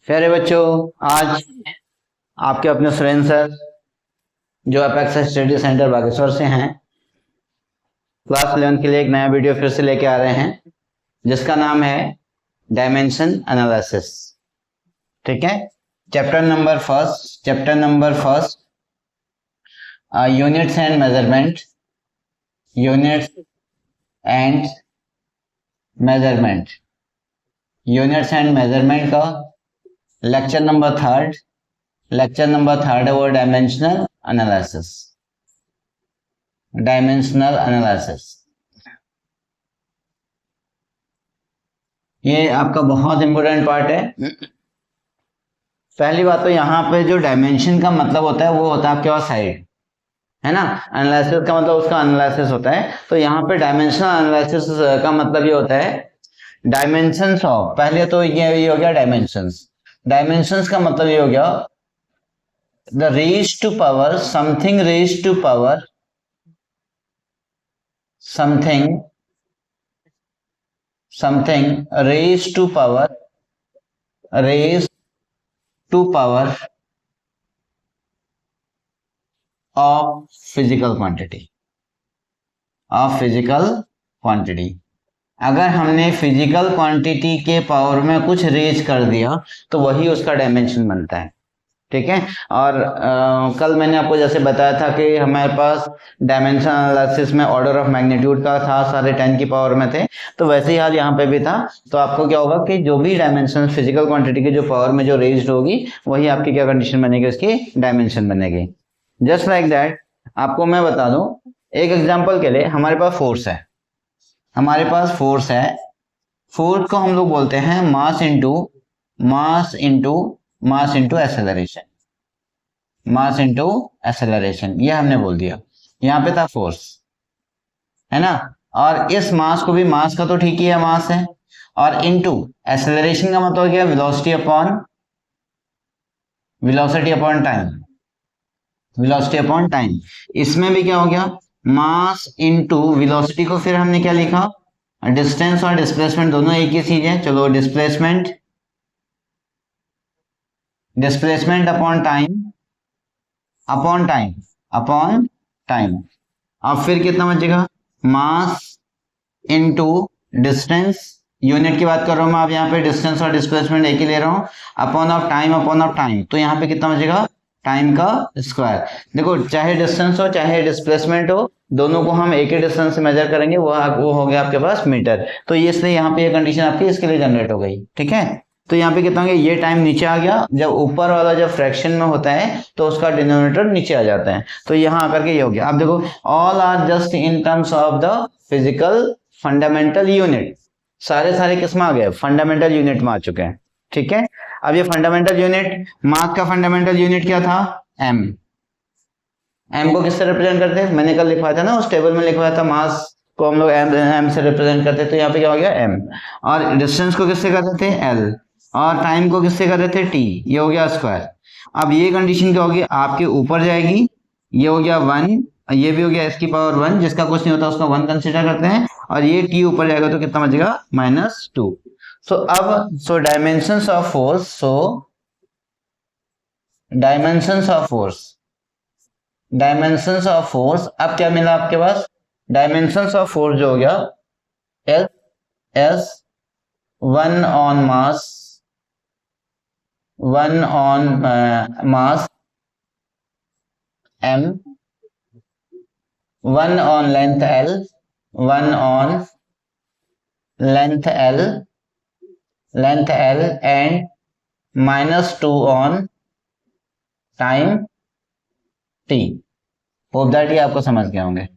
प्यारे बच्चों, आज आपके अपने सुरेंद्र सर जो अपेक्स स्टडी सेंटर बागेश्वर से हैं, क्लास 11 के लिए एक नया वीडियो फिर से लेके आ रहे हैं जिसका नाम है डायमेंशन एनालिसिस। ठीक है, chapter number first units and measurement. Units and measurement units and measurement का लेक्चर नंबर थर्ड है वो डायमेंशनल एनालिसिस। ये आपका बहुत इंपॉर्टेंट पार्ट है। पहली बात तो यहाँ पे जो डायमेंशन का मतलब होता है वो होता है आपके पास साइड, है ना। एनालिसिस का मतलब उसका एनालिसिस होता है। तो यहाँ पे डायमेंशनल एनालिसिस का मतलब ये होता है डायमेंशंस ऑफ, पहले तो ये हो गया डायमेंशंस का मतलब ये हो गया the raise to power something raise to power raised to power of physical quantity। अगर हमने फिजिकल क्वांटिटी के पावर में कुछ रेज कर दिया तो वही उसका डायमेंशन बनता है। ठीक है, और कल मैंने आपको जैसे बताया था कि हमारे पास डायमेंशन एनालिसिस में ऑर्डर ऑफ मैग्नीट्यूड का था, सारे 10 की पावर में थे, तो वैसे ही हाल यहाँ पे भी था। तो आपको क्या होगा कि जो भी डायमेंशन फिजिकल क्वांटिटी की जो पावर में जो रेज्ड होगी वही आपकी क्या कंडीशन बनेगी, उसकी डायमेंशन बनेगी। जस्ट लाइक दैट आपको मैं बता दूं, एक एग्जाम्पल के लिए हमारे पास फोर्स है। फोर्स को हम लोग बोलते हैं मास इंटू एक्सेलरेशन। ये हमने बोल दिया, यहाँ पे था फोर्स, है ना। और इस मास को भी, मास का तो ठीक ही है, मास है, और इंटू एक्सेलरेशन का मतलब क्या, वेलोसिटी अपॉन टाइम। इसमें भी क्या हो गया, मास इंटू वेलोसिटी को फिर हमने क्या लिखा, डिस्टेंस और डिस्प्लेसमेंट दोनों एक ही चीज है। चलो, डिस्प्लेसमेंट अपॉन टाइम। अब फिर कितना बचेगा, मास इंटू डिस्टेंस, यूनिट की बात कर रहा हूं मैं, अब यहाँ पे डिस्टेंस और डिस्प्लेसमेंट एक ही ले रहा हूं, अपॉन ऑफ टाइम। तो यहाँ पे कितना बचेगा, टाइम का स्क्वायर। देखो, चाहे डिस्टेंस हो चाहे डिस्प्लेसमेंट हो, दोनों को हम एक ही डिस्टेंस से मेजर करेंगे, वो हो गया आपके पास मीटर। तो ये इसलिए यहाँ पे ये कंडीशन आपकी इसके लिए जनरेट हो गई। ठीक है, तो यहाँ पे कितना हो गया, ये टाइम नीचे आ गया। जब ऊपर वाला जब फ्रैक्शन में होता है तो उसका डिनोमिनेटर नीचे आ जाता है, तो यहाँ आकर के ये हो गया। आप देखो, all are just in terms of the physical fundamental unit. सारे किस में आ गए, फंडामेंटल यूनिट में आ चुके हैं। ठीक है, अब ये फंडामेंटल यूनिट, मास का फंडामेंटल यूनिट क्या था, एम को किससे रिप्रेजेंट करते हैं, मैंने कल लिखवाया था ना, उस टेबल में लिखवाया था, मास को हम लोग एम से रिप्रेजेंट करते हैं। तो यहाँ पे क्या हो गया, एम। और डिस्टेंस को किससे करते थे, एल, और टाइम को किससे कर रहे थे, टी। ये हो गया स्क्वायर। अब ये कंडीशन क्या होगी, आपके ऊपर जाएगी, ये हो गया 1, ये भी हो गया इसकी पावर 1, जिसका कुछ नहीं होता उसका 1 कंसिडर करते हैं, और ये टी ऊपर जाएगा तो कितना बचेगा, -2। सो डायमेंशंस ऑफ फोर्स, अब क्या मिला आपके पास, डायमेंशंस ऑफ फोर्स जो हो गया S 1 on mass m, 1 on length L and -2 on time t। Hope that ये आपको समझ गए होंगे।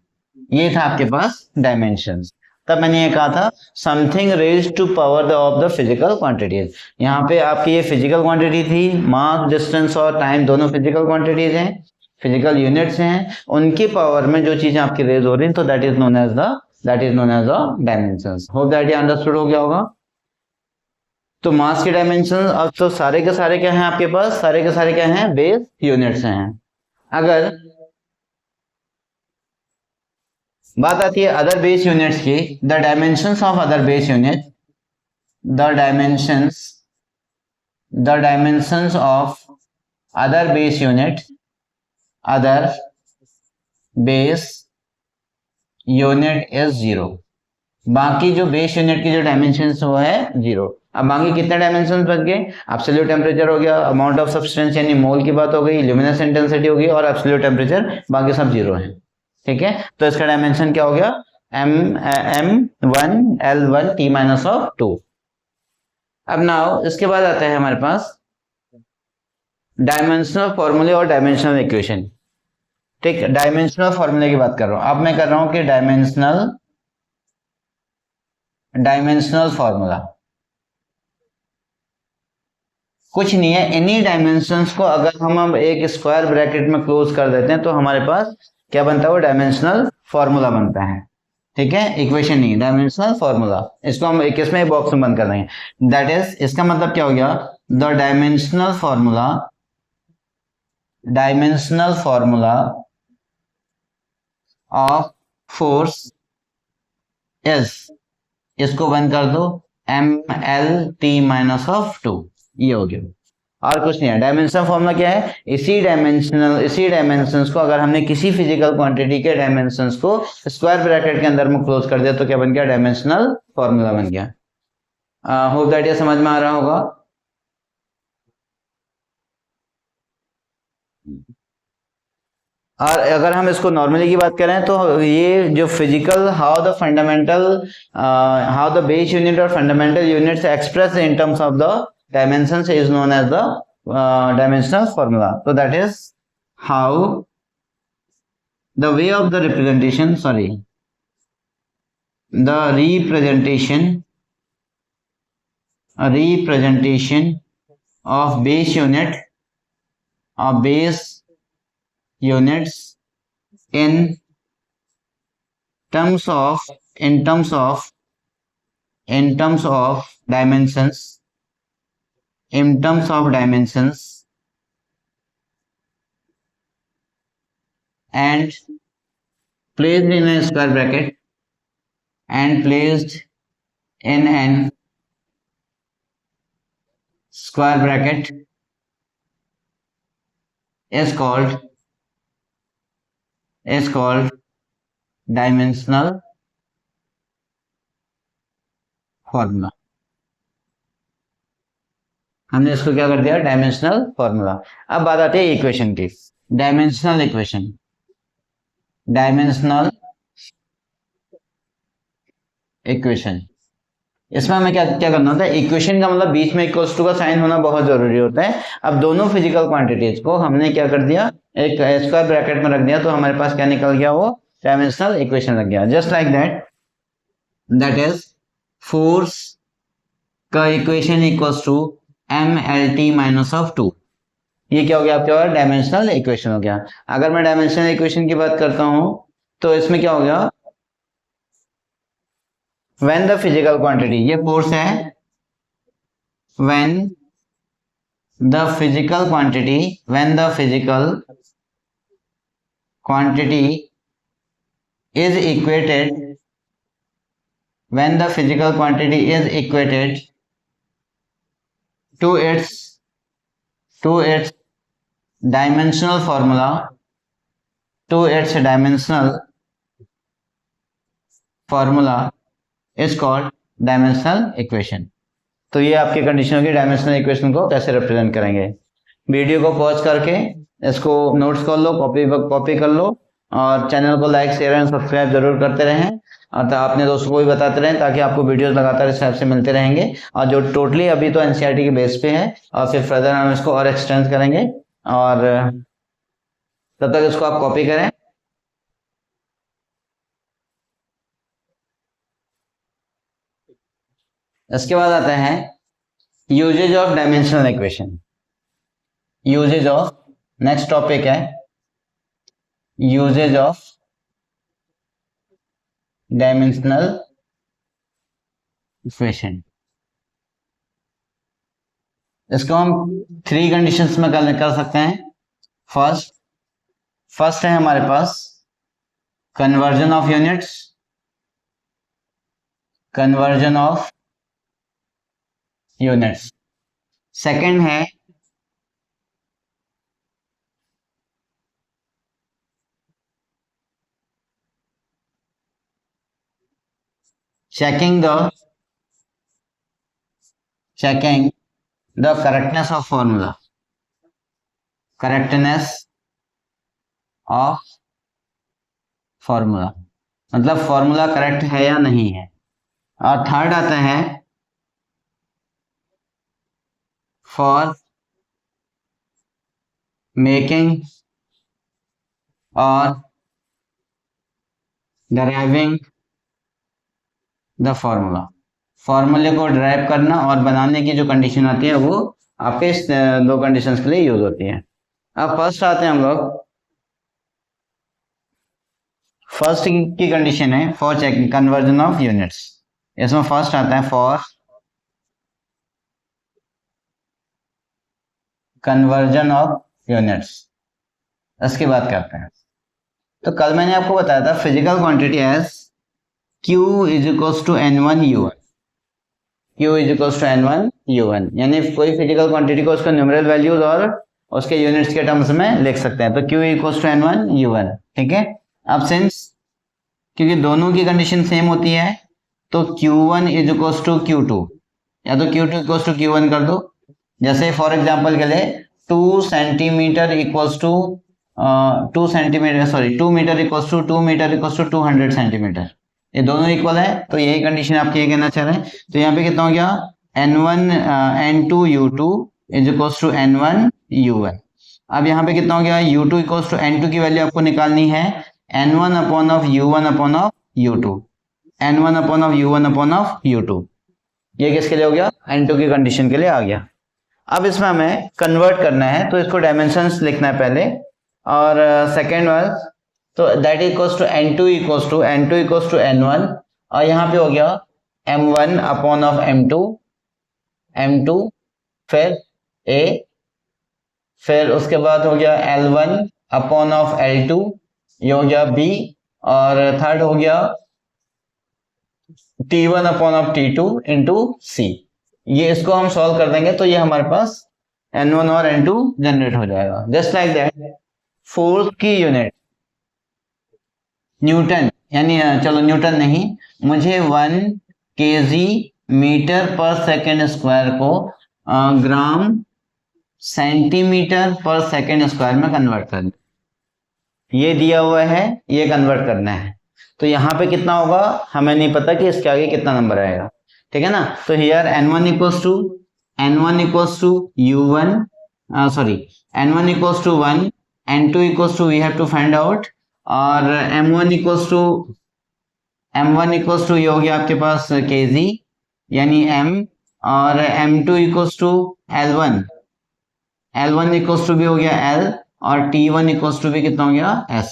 ये था आपके पास डायमेंशंस। तब मैंने ये कहा था something raised to power of the physical quantities. यहाँ पे आपकी ये फिजिकल क्वांटिटी थी, मास, डिस्टेंस और टाइम दोनों फिजिकल क्वांटिटीज हैं, फिजिकल यूनिट्स हैं, उनकी पावर में जो चीजें आपकी रेज हो रही हैं, तो that is known as the dimensions. Hope that ये अंडरस्टूड हो गया होगा। तो मास के डायमेंशन, अब तो सारे के सारे क्या हैं आपके पास, सारे के सारे क्या हैं, बेस यूनिट्स हैं। अगर बात आती है अदर बेस यूनिट्स की, the dimensions of other base unit, the dimensions of other base unit, other base unit is zero. बाकी जो बेस यूनिट की जो डायमेंशन वो है जीरो। अब बाकी कितने डायमेंशन बच गए? एब्सोल्यूट टेम्परेचर हो गया, अमाउंट ऑफ सब्सटेंस यानी मोल की बात हो गई, ल्यूमिनेस इंटेंसिटी होगी और एब्सोल्यूट टेम्परेचर, बाकी सब जीरो है। ठीक है, तो इसका डायमेंशन क्या हो गया? m1l1t-2। अब नाउ इसके बाद आता है हमारे पास डायमेंशनल फॉर्मूले और डायमेंशनल इक्वेशन। ठीक, डायमेंशनल फॉर्मूले की बात कर रहा हूं। अब मैं कर रहा हूं कि डायमेंशनल फॉर्मूला कुछ नहीं है, इन्हीं डायमेंशंस को अगर हम एक स्क्वायर ब्रैकेट में क्लोज कर देते हैं तो हमारे पास क्या बनता है? वो डायमेंशनल फॉर्मूला बनता है। ठीक है, इक्वेशन नहीं, डायमेंशनल फॉर्मूला। इसको हम एक इसमें बॉक्स में बंद कर देंगे। दैट इज, इसका मतलब क्या हो गया? The dimensional formula of force is, इसको बंद कर दो, ml-t-2। ये हो गया, और कुछ नहीं है। डायमेंशनल फॉर्मूला क्या है? इसी डायमेंशंस को अगर हमने किसी फिजिकल क्वांटिटी के डायमेंशंस को स्क्वायर ब्रैकेट के अंदर में क्लोज कर दिया तो क्या बन गया? डायमेंशनल फॉर्मूला बन गया। होप दैट ये समझ में आ रहा होगा। और अगर हम इसको नॉर्मली की बात करें तो ये जो physical how the base unit और fundamental units express in terms of the dimensions is known as the dimensional formula. So that is how the way of the representation, the representation of base units in terms of dimensions, and placed in a square bracket is called dimensional formula। हमने इसको क्या कर दिया? Dimensional formula. अब बात आती है equation की। डायमेंशनल इक्वेशन, इसमें हमें क्या क्या करना होता है? इक्वेशन का मतलब बीच में इक्वल्स टू का साइन होना बहुत जरूरी होता है। अब दोनों फिजिकल क्वांटिटीज को हमने क्या कर दिया? एक स्क्वायर ब्रैकेट में रख दिया, तो हमारे पास क्या निकल गया? वो डायमेंशनल इक्वेशन लग गया। Just like that is force का इक्वेशन इक्वल्स टू mlt-2। ये क्या हो गया? आपके पास डायमेंशनल इक्वेशन हो गया। अगर मैं डायमेंशनल इक्वेशन की बात करता हूं तो इसमें क्या हो गया? व्हेन द फिजिकल क्वांटिटी, ये फोर्स है, when the physical quantity is equated to its dimensional formula, is called dimensional equation. तो ये आपकी कंडीशन होगी, डायमेंशनल इक्वेशन को कैसे रिप्रेजेंट करेंगे। वीडियो को पॉज करके इसको नोट्स कर लो, कॉपी कर लो, और चैनल को लाइक, शेयर एंड सब्सक्राइब जरूर करते रहें, और तो अपने दोस्तों को भी बताते रहें, ताकि आपको वीडियोस लगातार इस टाइप से मिलते रहेंगे। और जो टोटली अभी तो एनसीईआरटी के बेस पे है, और फिर फर्दर हम इसको और एक्सटेंड करेंगे, और तब तक इसको आप कॉपी करें। इसके बाद आता है uses of dimensional equation. Next topic है यूजेज ऑफ डायमेंशनल इक्वेशन। इसको हम 3 कंडीशंस में कर सकते हैं। फर्स्ट है हमारे पास कन्वर्जन ऑफ यूनिट्स। सेकंड है checking the correctness of formula, correctness of formula, मतलब फॉर्मूला करेक्ट है या नहीं है। और थर्ड आता है फॉर मेकिंग और डराइविंग द फॉर्मूला, फॉर्मूले को ड्राइव करना और बनाने की जो कंडीशन आती है वो आपके इस दो कंडीशंस के लिए यूज होती है। अब फर्स्ट आते हैं हम लोग, फर्स्ट की कंडीशन है for checking conversion of units. इसमें फर्स्ट आता है फॉर कन्वर्जन ऑफ यूनिट्स, इसकी बात करते हैं। तो कल मैंने आपको बताया था physical quantity as Q is equals to N1 U1, Q is equals to N1 U1, यानी कोई फिजिकल क्वांटिटी को उसका न्यूमेरल वैल्यूज और उसके यूनिट्स के टर्म्स में लिख सकते हैं। तो Q equals to N1 U1, ठीक है। अब सिंस क्योंकि दोनों की कंडीशन सेम होती है तो Q1 is equals to Q2, या तो Q2 इक्वल्स टू Q1 कर दो। जैसे फॉर एग्जांपल के लिए 2 centimetre equals to 2 centimetre, sorry 2 metre equals to 2 metre equals to 200 centimetre, ये दोनों इक्वल है। तो यही कंडीशन आप ये कहना चाह रहे हैं। तो यहाँ पे कितना हो गया N1 N2 U2 is equals to N1 U1। अब यहाँ पे कितना हो गया U2 इक्वल्स टू N2 की वैल्यू आपको निकालनी है N1 upon of U1 upon of U2, N1 upon of U1 upon of U2। ये किसके लिए हो गया N2 की कंडीशन के लिए आ गया। अब इसमें हमें कन्वर्ट करना है तो इसको डायमेंशंस लिखना है पहले, और सेकेंड वर्ड तो that equals to N2 equals to N1, और यहाँ पे हो गया M1 अपॉन ऑफ M2 फिर A, फिर उसके बाद हो गया L1 अपॉन ऑफ L2, ये हो गया B, और थर्ड हो गया T1 upon of T2 into C। ये इसको हम सॉल्व कर देंगे तो ये हमारे पास N1 और N2 जनरेट हो जाएगा। जस्ट लाइक दैट फोर्स की यूनिट न्यूटन, यानी चलो न्यूटन नहीं, मुझे 1 kg मीटर पर सेकेंड स्क्वायर को ग्राम सेंटीमीटर पर सेकेंड स्क्वायर में कन्वर्ट करना, ये दिया हुआ है, ये कन्वर्ट करना है। तो यहाँ पे कितना होगा हमें नहीं पता कि इसके आगे कितना नंबर आएगा, ठीक है ना। तो here N1 equals to U1, sorry N1 equals to 1, N2 equals to we have to find out, और M1 इक्वल्स टू ये हो गया आपके पास kg यानी M, और M2 equals to L1 equals to भी हो गया L, और T1 इक्वल्स टू भी कितना हो गया S।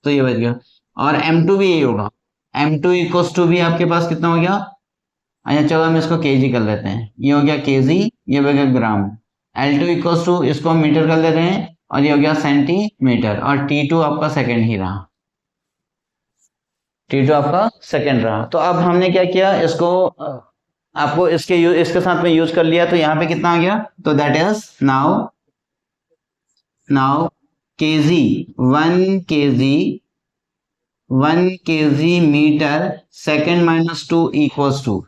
तो ये बच गया, और M2 भी यही होगा, M2 इक्वल्स टू भी आपके पास कितना हो गया, अच्छा चलो हम इसको kg कर लेते हैं, ये हो गया kg, ये हो गया ग्राम। L2 इक्वल्स टू इसको हम मीटर कर लेते हैं और ये हो गया सेंटीमीटर, और T2 आपका सेकेंड ही रहा, T2 आपका सेकेंड रहा। तो अब हमने क्या किया, इसको आपको इसके साथ में यूज कर लिया, तो यहाँ पे कितना आ गया, तो that is now kg 1 kg metre second minus 2 equals to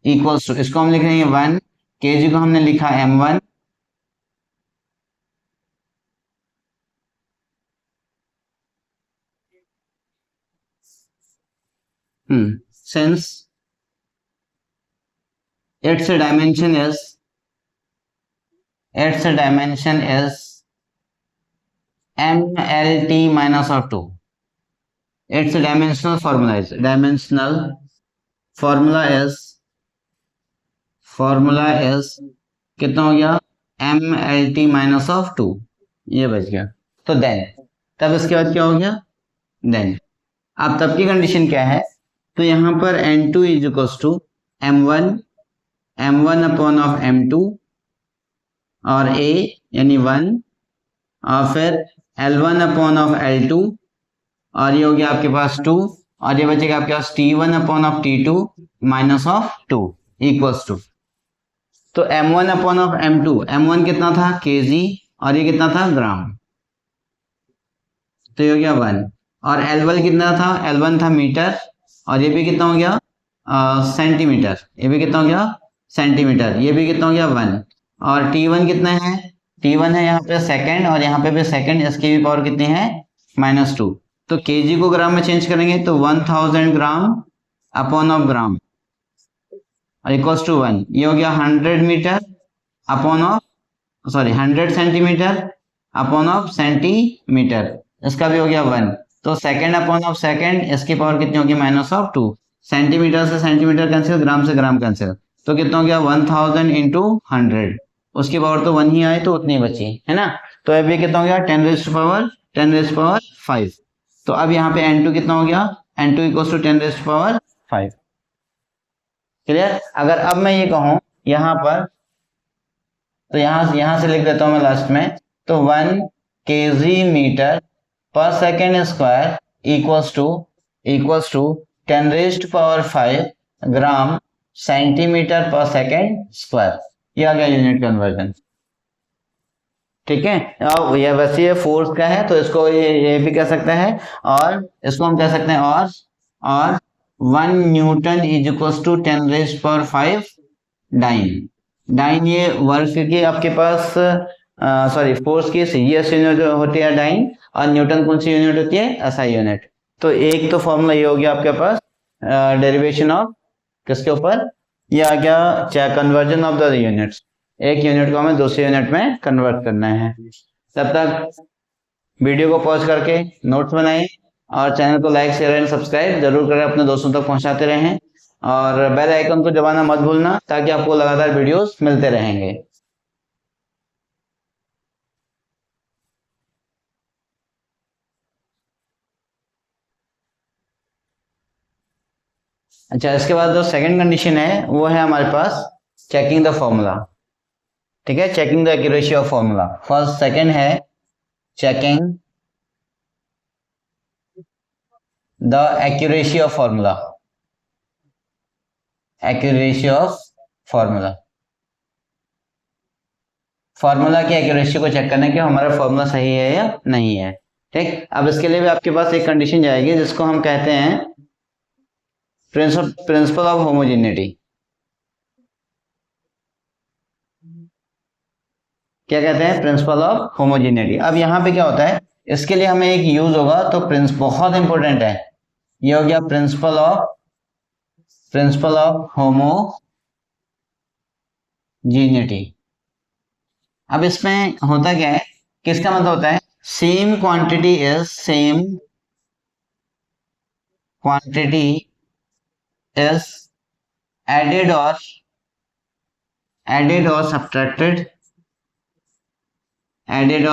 इसको हम लिख रहे हैं 1 kg को हमने लिखा M1, since its dimension is MLT minus of 2, its dimensional formula is कितना हो गया MLT minus of 2, ये बच गया। तो देन तब इसके बाद क्या हो गया, देन अब तब की कंडीशन क्या है, तो यहाँ पर N2 is equals to M1 upon of M2 और A यानी 1, और फिर L1 अपॉन ऑफ L2, और ये हो गया आपके पास 2, और ये बचेगा आपके पास T1 upon of T2 minus of 2 equals to तो m1 upon of m2, m1 कितना था kg और ये कितना था ग्राम, तो ये हो गया 1। और L1 कितना था, L1 था मीटर और ये भी कितना हो गया सेंटीमीटर, ये भी कितना हो गया सेंटीमीटर, ये भी कितना हो गया 1। और T1 कितना है, T1 है यहाँ पे सेकंड और यहाँ पे भी सेकंड, इसकी भी पावर कितनी है -2। तो kg को ग्राम में चेंज करेंगे तो 1000 ग्राम अपॉन ऑफ ग्राम और इक्वल्स टू 1। ये हो गया 100 metre upon of 100 centimetre upon of centimetre, इसका भी हो गया 1। तो सेकंड अपॉन ऑफ सेकंड, इसकी पावर कितनी होगी -2। सेंटीमीटर से सेंटीमीटर कैंसिल, ग्राम से ग्राम कैंसिल, तो कितना हो गया 1000 इंटू 100, उसकी पावर तो 1 ही आए तो उतनी बची है ना। तो अभी कितना हो गया 10⁻5। तो अब यहाँ पे n2 कितना हो गया, n2 इक्वल्स टू 10⁵। क्लियर। अगर अब मैं ये कहूं यहाँ पर, तो यहां से लिख देता हूं मैं लास्ट में, तो 1 kg मीटर पर second square equals to 10⁵ gram centimetre पर सेकेंड स्क्वायर। ये आ गया यूनिट कन्वर्जन। ठीक है। अब ये वैसे ये फोर्स का है तो इसको ये भी कह सकते हैं, और इसको हम कह सकते हैं और 1 newton is equals to 10⁵ dyne. Dyne ये वर्क की आपके पास फोर्स की सीजीएस यूनिट होती है डाइन, और न्यूटन कौन सी यूनिट होती है, एसआई यूनिट। तो एक तो फॉर्मूला ये हो गया आपके पास डेरिवेशन ऑफ किसके ऊपर, ये आ गया कन्वर्जन ऑफ द यूनिट्स। एक यूनिट को हमें दूसरे यूनिट में कन्वर्ट करना है। तब तक वीडियो को पॉज करके नोट्स बनाएं और चैनल को लाइक शेयर एंड सब्सक्राइब जरूर करें, अपने दोस्तों तक पहुंचाते रहें, और बेल आइकन को दबाना मत भूलना ताकि आपको लगातार वीडियोस मिलते रहेंगे। अच्छा, इसके बाद जो सेकंड कंडीशन है वो है हमारे पास चेकिंग द फॉर्मूला। ठीक है, checking the accuracy of formula. First second है checking the accuracy of formula. Accuracy of formula, formula की एक्यूरेसी को चेक करने के हमारा फॉर्मूला सही है या नहीं है। ठीक, अब इसके लिए भी आपके पास एक कंडीशन जाएगी जिसको हम कहते हैं प्रिंसिपल ऑफ होमोजेनिटी। क्या कहते हैं, प्रिंसिपल ऑफ होमोजेनिटी। अब यहाँ पे क्या होता है, इसके लिए हमें एक यूज होगा, तो बहुत इंपॉर्टेंट है, ये हो गया प्रिंसिपल ऑफ होमोजेनिटी। अब इसमें होता क्या है, किसका मतलब होता है, same quantity is added or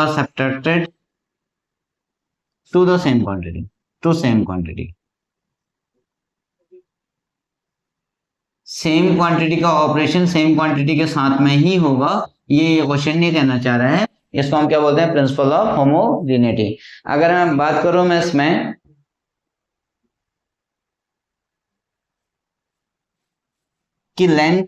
subtracted to the same quantity, same quantity का ऑपरेशन सेम क्वांटिटी के साथ में ही होगा, ये क्वेश्चन नहीं कहना चाह रहा है। इसको हम क्या बोलते हैं, प्रिंसिपल ऑफ होमोजेनिटी। अगर मैं बात करूं मैं इसमें कि length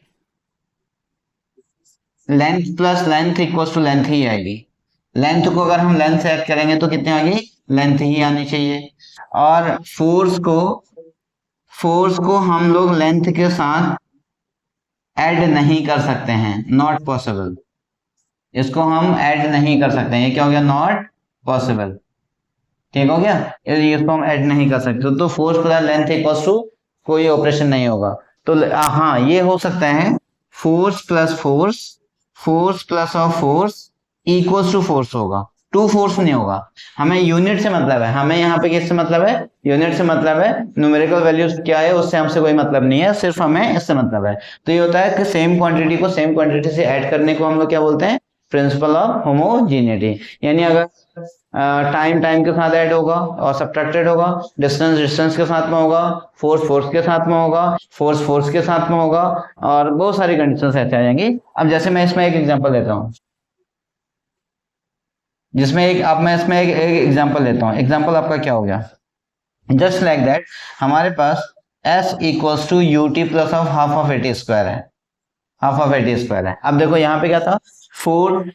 plus length equals to length ही आएगी। लेंथ को अगर हम लेंथ से ऐड करेंगे तो कितनी आएगी, लेंथ ही आनी चाहिए। और फोर्स को हम लोग लेंथ के साथ ऐड नहीं कर सकते हैं, नॉट पॉसिबल। इसको हम ऐड नहीं कर सकते हैं, ये क्या हो गया, नॉट पॉसिबल। ठीक हो गया, इसको हम ऐड नहीं कर सकते, तो force plus length equals to कोई ऑपरेशन नहीं होगा। तो हाँ, ये हो सकता है force plus of force equals to force होगा, टू फोर्स नहीं होगा। हमें यूनिट से मतलब है, हमें यहाँ पे किससे मतलब है, यूनिट से मतलब है। न्यूमेरिकल वैल्यूज क्या है उससे हमसे कोई मतलब नहीं है, सिर्फ हमें इससे मतलब है। तो ये होता है कि सेम क्वांटिटी को सेम क्वांटिटी से ऐड करने को हम लोग क्या बोलते हैं, प्रिंसिपल ऑफ होमोजेनिटी। यानी अगर टाइम के साथ ऐड होगा और सब्ट्रैक्टेड होगा, डिस्टेंस के साथ में होगा, फोर्स के साथ में होगा, फोर्स के साथ में होगा, और बहुत सारी कंडीशंस ऐसे आ जाएंगी। अब जैसे मैं इसमें एक एग्जांपल देता हूँ, मैं इसमें एक एग्जांपल लेता हूँ। एग्जांपल आपका क्या हो गया, जस्ट लाइक दैट हमारे पास s equals to ut plus of half of 80 square है। हाफ ऑफ 80 स्क्वायर है। अब देखो यहाँ पे क्या था, 4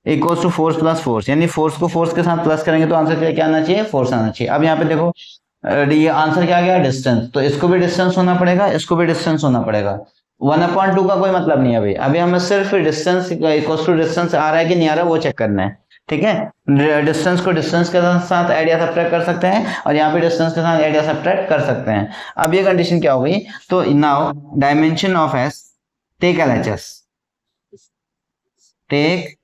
equals to force plus force, यानी फोर्स को फोर्स के साथ प्लस करेंगे तो आंसर क्या आना चाहिए, फोर्स आना चाहिए। अब यहाँ पे देखो ये आंसर क्या आ गया, डिस्टेंस, तो इसको भी डिस्टेंस होना पड़ेगा, इसको भी डिस्टेंस होना पड़ेगा। 1/2 का कोई मतलब नहीं है अभी, अभी हमें सिर्फ डिस्टेंस इक्वल्स टू डिस्टेंस आ रहा है कि नहीं आ रहा है वो चेक करना है, ठीक है। डिस्टेंस को डिस्टेंस के साथ ऐड या सब्ट्रैक्ट कर सकते हैं, और यहाँ पे डिस्टेंस के साथ ऐड या सब्ट्रैक्ट कर सकते हैं। अब ये कंडीशन क्या हो गई, तो now dimension of S, take LHS, take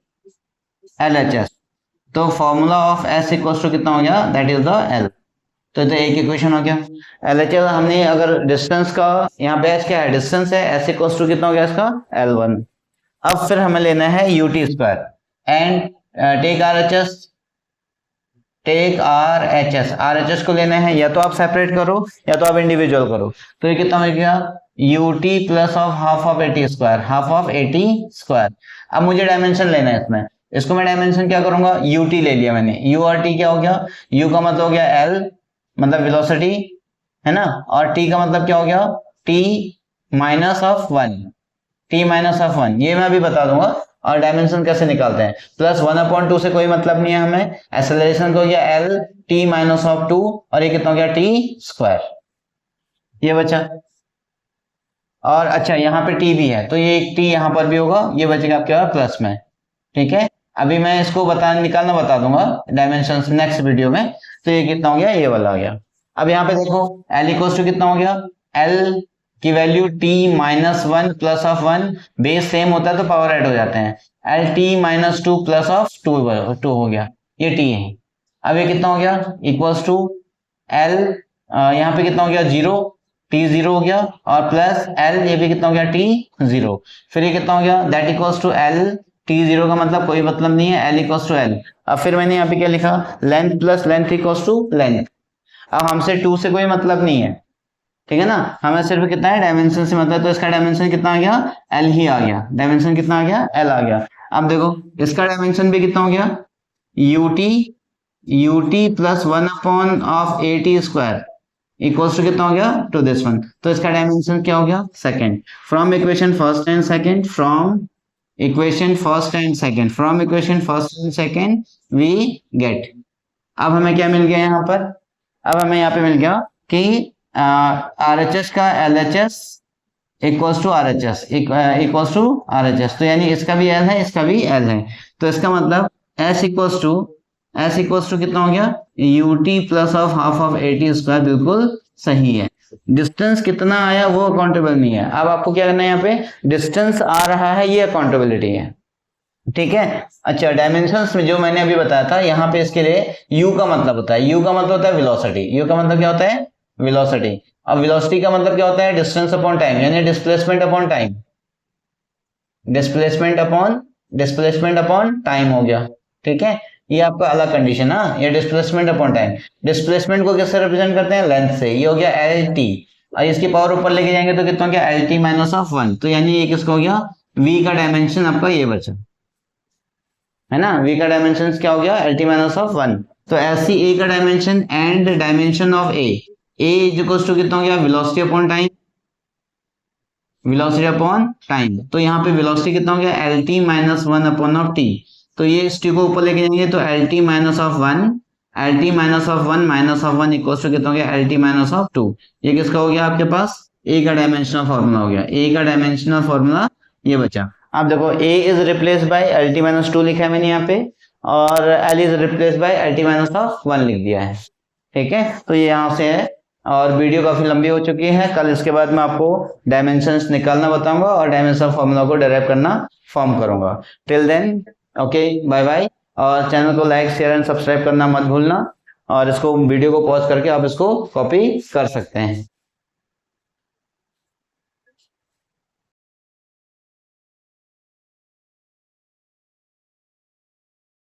LHS, तो formula of S equals to कितना हो गया, दैट इज द एल। तो एक इक्वेशन हो गया। LHS हमने अगर डिस्टेंस का, यहाँ पे एच क्या है, डिस्टेंस है, एस इक्वल्स टू कितना हो गया इसका, L1। अब फिर हमें लेना है UT square and take RHS, take RHS को लेना है, या तो आप सेपरेट करो या तो आप इंडिविजुअल करो। तो ये कितना हो गया, UT plus of half of 80 square, half of 80 square. अब मुझे डायमेंशन लेना है इसमें, इसको मैं डायमेंशन क्या करूंगा, UT ले लिया मैंने, URT क्या हो गया, U का मतलब हो गया L, मतलब वेलोसिटी है ना, और T का मतलब क्या हो गया, T minus of 1, T minus of 1, ये मैं अभी बता दूंगा। और डायमेंशन कैसे निकालते हैं, प्लस 1/2 से कोई मतलब नहीं है हमें, एक्सेलरेशन को हो गया L T माइनस ऑफ 2, और ये कितना हो गया T स्क्वायर, ये बचा। और अच्छा यहाँ पे T भी है, तो ये एक T यहाँ पर भी होगा, ये बचेगा आपके प्लस में, ठीक है। अभी मैं इसको निकालना बता दूंगा डायमेंशन नेक्स्ट वीडियो में। तो ये कितना हो गया, ये वाला हो गया। अब यहाँ पे देखो L इक्वल्स टू कितना हो गया, L की value T minus 1 plus of 1, base same होता है तो पावर ऐड हो जाते हैं, L T minus 2 plus of 2 हो गया, ये T है। अब ये कितना हो गया, इक्वल्स टू L, यहाँ पे कितना हो गया 0, T 0 हो गया, और प्लस L, ये भी कितना हो गया T 0, फिर ये कितना हो गया, that equals to L T 0 का मतलब कोई मतलब नहीं है, L इक्वल्स टू L। अब फिर मैंने यहाँ पे क्या लिखा, length plus length equals to length. अब हमसे 2 से कोई मतलब नहीं है, ठीक है ना, हमें सिर्फ कितना है, डायमेंशन से मतलब, तो इसका डायमेंशन कितना आ गया, L ही आ गया, डायमेंशन कितना आ गया, L आ गया। अब देखो इसका डायमेंशन भी कितना हो गया, UT plus 1/80 square equals to कितना हो गया, टू दिस वन। तो इसका डायमेंशन क्या हो गया, second. From equation first and second, from equation first and second we get. अब हमें क्या मिल गया यहाँ पर, अब हमें यहाँ पे मिल गया कि RHS का LHS equals to RHS equals to RHS, तो यानी इसका भी L है, इसका भी L है। तो इसका मतलब S इक्वल्स टू कितना हो गया, UT plus of half of 80 square, बिल्कुल सही है। डिस्टेंस कितना आया वो अकाउंटेबल नहीं है, अब आपको क्या करना है, यहाँ पे डिस्टेंस आ रहा है, ये अकाउंटेबिलिटी है, ठीक है। अच्छा डायमेंशंस में जो मैंने अभी बताया था, यहाँ पे इसके लिए U का मतलब होता है, U का मतलब होता है वेलोसिटी, U का मतलब क्या होता है, वेलोसिटी। अब वेलोसिटी का मतलब क्या होता है, डिस्टेंस अपॉन टाइम, यानी displacement upon time, displacement upon time हो गया, ठीक है। ये आपका अलग कंडीशन है, ये डिस्प्लेसमेंट अपॉन टाइम। डिस्प्लेसमेंट को किससे रिप्रेजेंट करते हैं, लेंथ से, ये हो गया LT, और इसकी पावर ऊपर लेके जाएंगे तो कितना हो गया, LT माइनस ऑफ 1, तो यानी ये किसका हो गया, V का डायमेंशन आपका ये बचा, है ना, V का डायमेंशन क्या हो गया, LT माइनस ऑफ 1। तो ऐसी A का dimension and dimension of A is equals to कितना हो गया, वेलोसिटी अपॉन टाइम, तो यहाँ पे वेलोसिटी कितना हो गया, LT minus 1 upon of T। तो ये इस T को ऊपर लेके जाएंगे तो LT minus of 1 minus of 1 equals to कितना हो गया, LT माइनस ऑफ 2। ये किसका हो गया आपके पास, A का डायमेंशनल फॉर्मूला हो गया, A का डायमेंशनल फॉर्मूला ये बचा। अब देखो A is replace by LT minus 2 लिखा है मैंने यहाँ पे, और L is replace by LT minus of 1 लिख दिया है, ठीक है। तो ये यहाँ से है, और वीडियो काफी लंबी हो चुकी है, कल इसके बाद मैं आपको डायमेंशंस निकालना बताऊंगा और डायमेंशन फॉर्मूला को डेराइव करना फॉर्म करूंगा। Till then okay, bye bye, और चैनल को लाइक शेयर एंड सब्सक्राइब करना मत भूलना, और इसको वीडियो को पॉज करके आप इसको कॉपी कर सकते हैं।